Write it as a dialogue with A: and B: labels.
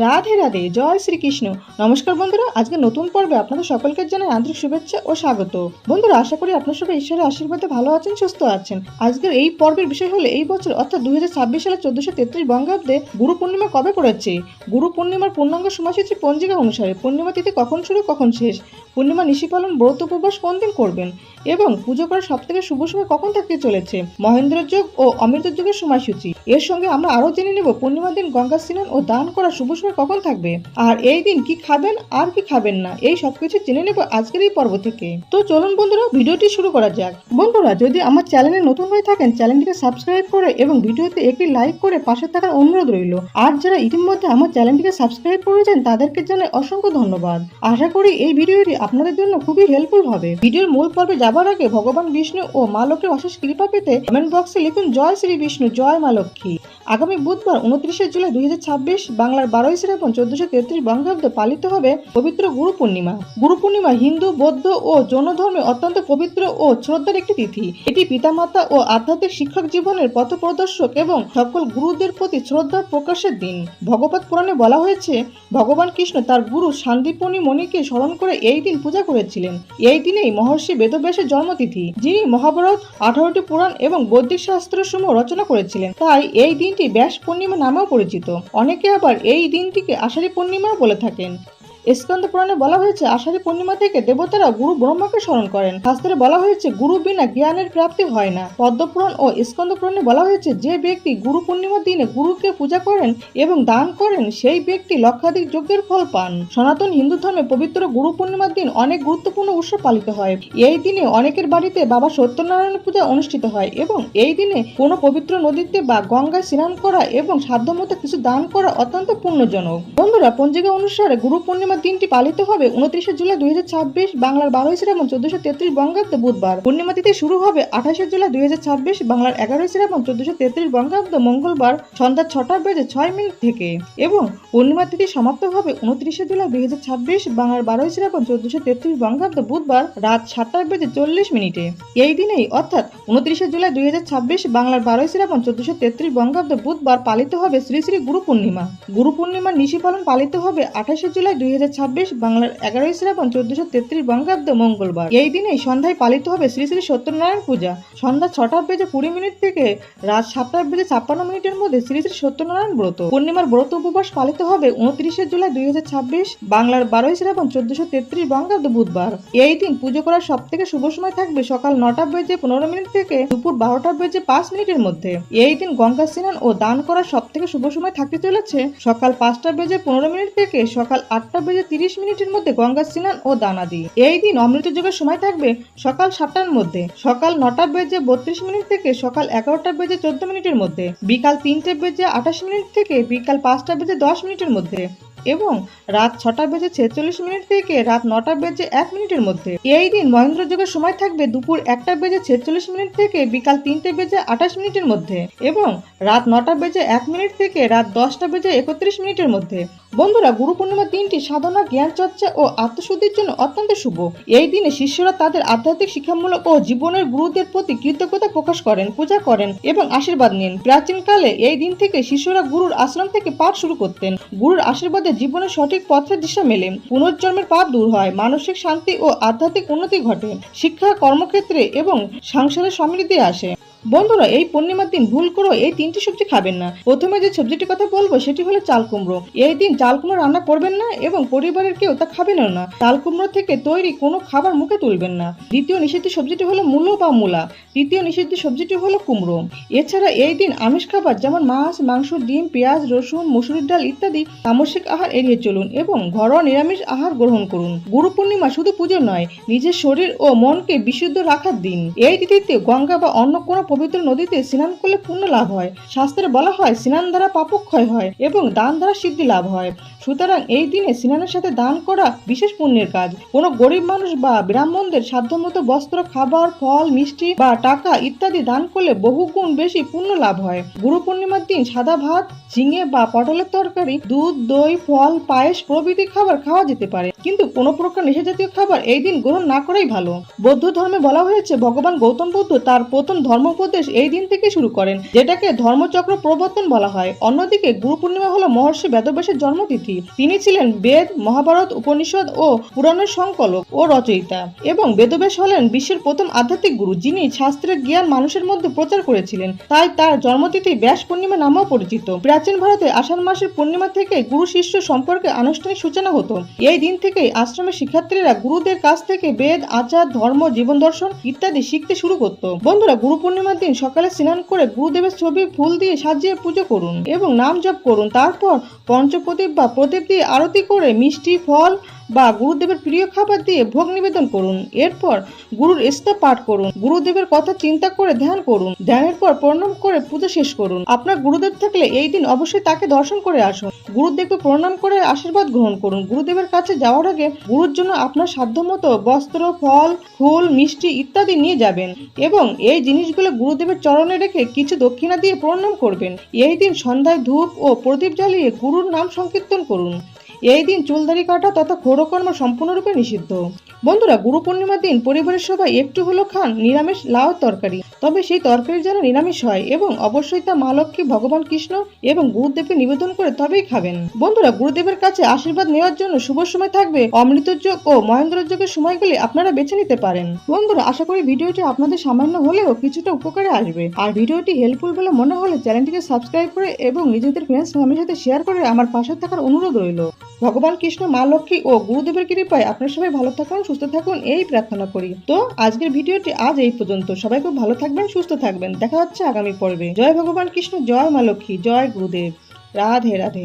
A: রাধে রাধে, জয় শ্রীকৃষ্ণ। নমস্কার বন্ধুরা, আজকে নতুন পর্বে আপনাদের সকলকে জানাই আন্তরিক শুভেচ্ছা ও স্বাগত। বন্ধুরা, আশা করি আপনার সবাই ঈশ্বরের আশীর্বাদে ভালো আছেন, সুস্থ আছেন। আজকের এই পর্বের বিষয় হলো এই বছর অর্থাৎ 2026 সালে 1433 বঙ্গাব্দে গুরু পূর্ণিমা কবে পড়েছে, গুরু পূর্ণিমার পূর্ণাঙ্গ সময়সূচি পঞ্জিকা অনুসারে, পূর্ণিমা তিথি কখন শুরু কখন শেষ, পূর্ণিমা নিশি পালন ব্রত উপবাস কোন দিন করবেন এবং পুজো করার সব থেকে শুভ সময় কখন থাকতে চলেছে, মহেন্দ্র যুগ ও অমৃত যুগের সময়সূচি। এর সঙ্গে আমরা আরো জেনে নেব পূর্ণিমার দিন গঙ্গা স্নান ও দান করার শুভ সময় কখন থাকবে, আর এই দিন কি খাবেন আর কি খাবেন না, এই সবকিছু জেনে নেব আজকের এই পর্ব থেকে। তো চলুন বন্ধুরা, ভিডিওটি শুরু করা যাক। বন্ধুরা, যদি আমার চ্যানেলে নতুন হয়ে থাকেন চ্যানেলটিকে সাবস্ক্রাইব করে এবং ভিডিওতে একটি লাইক করে পাশে থাকার অনুরোধ রইল। আর যারা ইতিমধ্যে আমার চ্যানেলটিকে সাবস্ক্রাইব করেছেন তাদেরকে জানাই অসংখ্য ধন্যবাদ। আশা করি এই ভিডিওটি আপনাদের জন্য খুবই হেল্পফুল হবে। ভিডিওর মূল পর্বে যাবার আগে ভগবান বিষ্ণু ও মা লক্ষ্মীর অশেষ কৃপা পেতে কমেন্ট বক্সে লিখুন জয় শ্রী বিষ্ণু, জয় মা লক্ষ্মী। আগামী বুধবার 29 জুলাই 2026 বাংলার 12 শ্রাবণ 1433 বঙ্গাব্দে পালিত হবে পবিত্র গুরু পূর্ণিমা। গুরু পূর্ণিমা হিন্দু, বৌদ্ধ ও জৈন ধর্মে অত্যন্ত পবিত্র ও শ্রদ্ধার একটি তিথি। এটি পিতামাতা ও আধ্যাত্মিক শিক্ষক জীবনের পথপ্রদর্শক এবং সকল গুরুদের প্রতি শ্রদ্ধা প্রকাশের দিন। ভগবত পুরাণে বলা হয়েছে, ভগবান কৃষ্ণ তার গুরু শান্তিপনি মণিকে স্মরণ করে এই দিন পূজা করেছিলেন। এই দিনেই মহর্ষি বেদব্যাসের জন্মতিথি, যিনি মহাভারত, 18টি পুরাণ এবং বৈদিক শাস্ত্রসমূহ রচনা করেছিলেন। তাই এই দিনটি ব্যাস পূর্ণিমা নামেও পরিচিত। অনেকে আবার এই দিনটিকে আষাঢ়ী পূর্ণিমাও বলে থাকেন। স্কন্দ পুরাণে বলা হয়েছে, আষাঢ়ী পূর্ণিমা থেকে দেবতারা গুরু ব্রহ্মাকে স্মরণ করেন। শাস্ত্রে বলা হয়েছে, গুরু বিনা জ্ঞানের প্রাপ্তি হয় না। পদ্ম পুরাণ ও স্কন্দ পুরাণে বলা হয়েছে, যে ব্যক্তি গুরু পূর্ণিমার দিনে গুরুকে পূজা করেন এবং দান করেন সেই ব্যক্তি লক্ষাধিক যজ্ঞের ফল পান। সনাতন হিন্দু ধর্মে পবিত্র গুরু পূর্ণিমার দিন অনেক গুরুত্বপূর্ণ উৎসব পালিত হয়। এই দিনে অনেকের বাড়িতে বাবা সত্যনারায়ণ পূজা অনুষ্ঠিত হয় এবং এই দিনে কোনো পবিত্র নদীতে বা গঙ্গায় স্নান করা এবং সাধ্যমতো কিছু দান করা অত্যন্ত পুণ্যজনক। বন্ধুরা, পঞ্জিকা অনুসারে গুরু পূর্ণিমা দিনটি পালিত হবে 29 জুলাই 2026 বাংলার 12 শ্রাবণ 1433 বঙ্গাব্দে বুধবার। পূর্ণিমা তিথি শুরু হবে 28 জুলাই 2026 বাংলার 11 শ্রাবণ 1433 বঙ্গাব্দ মঙ্গলবার সন্ধ্যা 6:06 থেকে এবং পূর্ণিমা তিথি সমাপ্ত হবে 29 জুলাই 2026 বাংলার 12 শ্রাবণ 1433 বঙ্গাব্দ বুধবার রাত 7:40 এই দিনেই অর্থাৎ 29 জুলাই 2026 বাংলার 12 শ্রাবণ 1433 বঙ্গাব্দ বুধবার পালিত হবে শ্রী শ্রী গুরু পূর্ণিমা। গুরু পূর্ণিমার নিশি পালন পালিত হবে 28 জুলাই 2026 বাংলার 11 শ্রাবণ 1433 বঙ্গাব্দ মঙ্গলবার। এই দিনেই সন্ধ্যায় পালিত হবে শ্রী শ্রী সত্যনারায়ণ পূজা। সন্ধ্যা 6:20 থেকে রাত 7:56 মধ্যে শ্রী শ্রী সত্যনারায়ণ ব্রত। পূর্ণিমার ব্রত উপবাস পালিত হবে 29 জুলাই 2026 বাংলার 12 শ্রাবণ 1433 বঙ্গাব্দ বুধবার। এই দিন পুজো করার সব থেকে শুভ সময় থাকবে সকাল 9:15 থেকে দুপুর 12:05 মধ্যে। এই দিন গঙ্গা স্নান ও দান করার সব থেকে শুভ সময় থাকতে চলেছে সকাল 5:15 থেকে সকাল 8:30 মধ্যে গঙ্গা স্নান ও দান আদি। এই দিন অমৃত যুগের সময় থাকবে সকাল 7টার মধ্যে, সকাল 9:32 থেকে সকাল 11:14 মধ্যে, বিকাল 3:28 থেকে বিকাল 5:10 মধ্যে এবং রাত 6:46 থেকে রাত 9:01 মধ্যে। এই দিন মহেন্দ্র যুগের সময় থাকবে দুপুর 1:46 থেকে বিকাল 3:28 মধ্যে এবং রাত 9:01 থেকে রাত 10:31 মধ্যে। বন্ধুরা, গুরু পূর্ণিমার দিনটি সাধনা, জ্ঞান চর্চা ও আত্মশুদ্ধির জন্য অত্যন্ত শুভ। এই দিনে শিষ্যরা তাদের আধ্যাত্মিক শিক্ষামূলক ও জীবনের গুরুদের প্রতি কৃতজ্ঞতা প্রকাশ করেন, পূজা করেন এবং আশীর্বাদ নেন। প্রাচীনকালে এই দিন থেকে শিষ্যরা গুরুর আশ্রম থেকে পাঠ শুরু করতেন। গুরুর আশীর্বাদে জীবনের সঠিক পথের দিশা মেলে, পুনর্জন্মের পাপ দূর হয়, মানসিক শান্তি ও আধ্যাত্মিক উন্নতি ঘটে, শিক্ষা, কর্মক্ষেত্রে এবং সংসারের সমৃদ্ধি আসে। বন্ধুরা, এই পূর্ণিমার দিন ভুল করে এই 3টি সবজি খাবেন না। প্রথমে যে সবজিটির কথা বলবো সেটি হলো চাল কুমড়ো। এই দিন চাল কুমড়ো রান্না করবেন না এবং পরিবারের কেউ তা খাবেনও না। চাল কুমড়ো থেকে তৈরি কোনো খাবার মুখে তুলবেন না। দ্বিতীয় নিষিদ্ধ সবজিটি হলো মূলো বা মূলা। তৃতীয় নিষিদ্ধ সবজিটি হলো কুমড়ো। এছাড়া এই দিন আমিষ খাবার যেমন মাছ, মাংস, ডিম, পেঁয়াজ, রসুন, মসুরির ডাল ইত্যাদি তামসিক আহার এড়িয়ে চলুন এবং ঘরোয়া নিরামিষ আহার গ্রহণ করুন। গুরু পূর্ণিমা শুধু পুজো নয়, নিজের শরীর ও মনকে বিশুদ্ধ রাখার দিন। এই তিথিতে গঙ্গা বা অন্য কোনো পবিত্র নদীতে স্নান করলে পুণ্য লাভ হয়। শাস্ত্রে বলা হয়, স্নান দ্বারা পাপক্ষয় হয় এবং দান দ্বারা সিদ্ধি লাভ হয়। সুতরাং এই দিনে স্নানের সাথে দান করা বিশেষ পুণ্যের কাজ। কোনো গরিব মানুষ বা ব্রাহ্মণদের সাধ্যমতো বস্ত্র, খাবার, ফল, মিষ্টি বা টাকা ইত্যাদি দান করলে বহুগুণ বেশি পুণ্য লাভ হয়। গুরু পূর্ণিমার দিন সাদা ভাত, ঝিঙে বা পটলের তরকারি, দুধ, দই, ফল, পায়েস প্রভৃতি খাবার খাওয়া যেতে পারে, কিন্তু কোনো প্রকার নেশাজাতীয় খাবার এই দিন গ্রহণ না করাই ভালো। বৌদ্ধ ধর্মে বলা হয়েছে, ভগবান গৌতম বুদ্ধ তার প্রথম ধর্মোপদেশ উপদেশ এই দিন থেকে শুরু করেন, যেটাকে ধর্মচক্র প্রবর্তন বলা হয়। অন্যদিকে গুরু পূর্ণিমা হলো মহর্ষি বেদব্যাসের জন্মতিথি। তিনি ছিলেন বেদ, মহাভারত, উপনিষদ ও পুরাণের সংকলক ও রচয়িতা, এবং বেদব্যাস হলেন বিশ্বের প্রথম আধ্যাত্মিক গুরু, যিনি শাস্ত্রের জ্ঞান মানুষের মধ্যে প্রচার করেছিলেন। তাই তার জন্মতিথি ব্যাস পূর্ণিমা নামেও পরিচিত। প্রাচীন ভারতে আষাঢ় মাসের পূর্ণিমা থেকে গুরু শিষ্য সম্পর্কে আনুষ্ঠানিক সূচনা হতো। এই দিন থেকেই আশ্রমের শিক্ষার্থীরা গুরুদের কাছ থেকে বেদ, আচার, ধর্ম, জীবন দর্শন ইত্যাদি শিখতে শুরু করত। বন্ধুরা, গুরু পূর্ণিমার দিন সকালে স্নান করে গুরুদেবের ছবি ফুল দিয়ে সাজিয়ে পুজো করুন এবং নাম জপ করুন। তারপর পঞ্চপ্রদীপ বা প্রদীপ দিয়ে আরতি করে মিষ্টি, ফল বা গুরুদেবের প্রিয় খাবার দিয়ে ভোগ নিবেদন করুন। এরপর গুরুর স্তব পাঠ করুন, গুরুদেবের কথা চিন্তা করে ধ্যান করুন। ধ্যানের পর প্রণাম করে পুজো শেষ করুন। আপনার গুরুদেব থাকলে এই দিন অবশ্যই তাকে দর্শন করে আসুন। গুরুদেবকে প্রণাম করে আশীর্বাদ গ্রহণ করুন। গুরুদেবের কাছে যাওয়ার আগে গুরুর জন্য আপনার সাধ্যমতো বস্ত্র, ফল, ফুল, মিষ্টি ইত্যাদি নিয়ে যাবেন এবং এই জিনিসগুলো গুরুদেবের চরণে রেখে কিছু দক্ষিণা দিয়ে প্রণাম করবেন। এই দিন সন্ধ্যায় ধূপ ও প্রদীপ জ্বালিয়ে গুরুর নাম সংকীর্তন করুন। এই দিন চুলদাড়ি কাটা তথা ক্ষৌরকর্ম সম্পূর্ণরূপে নিষিদ্ধ। বন্ধুরা, গুরু পূর্ণিমার দিন পরিবারের সবাই একটু হলেও খান নিরামিষ লাউ তরকারি, তবে সেই তরকারি যেন নিরামিষ হয় এবং অবশ্যই তা মা লক্ষ্মী, ভগবান কৃষ্ণ এবং গুরুদেবকে নিবেদন করে তবেই খাবেন। বন্ধুরা, গুরুদেবের কাছে আশীর্বাদ নেওয়ার জন্য শুভ সময় থাকবে অমৃতযোগ ও মহেন্দ্রযোগের সময়গুলি আপনারা বেছে নিতে পারেন। বন্ধুরা, আশা করি ভিডিওটি আপনাদের সামান্য হলেও কিছুটা উপকারে আসবে। আর ভিডিওটি হেল্পফুল বলে মনে হলে চ্যানেলটিকে সাবস্ক্রাইব করে এবং নিজেদের ফ্রেন্ডস ফ্যামিলির সাথে শেয়ার করে আমার পাশে থাকার অনুরোধ রইল। ভগবান কৃষ্ণ, মা লক্ষ্মী ও গুরুদেবের কৃপায় আপনারা সবাই ভালো থাকুন, সুস্থ থাকুন এই প্রার্থনা করি। তো আজকের ভিডিওটি আজ এই পর্যন্ত। সবাই খুব ভালো থাকবেন, সুস্থ থাকবেন। দেখা হচ্ছে আগামী পর্বে। জয় ভগবান কৃষ্ণ, জয় মা লক্ষ্মী, জয় গুরুদেব। রাধে রাধে।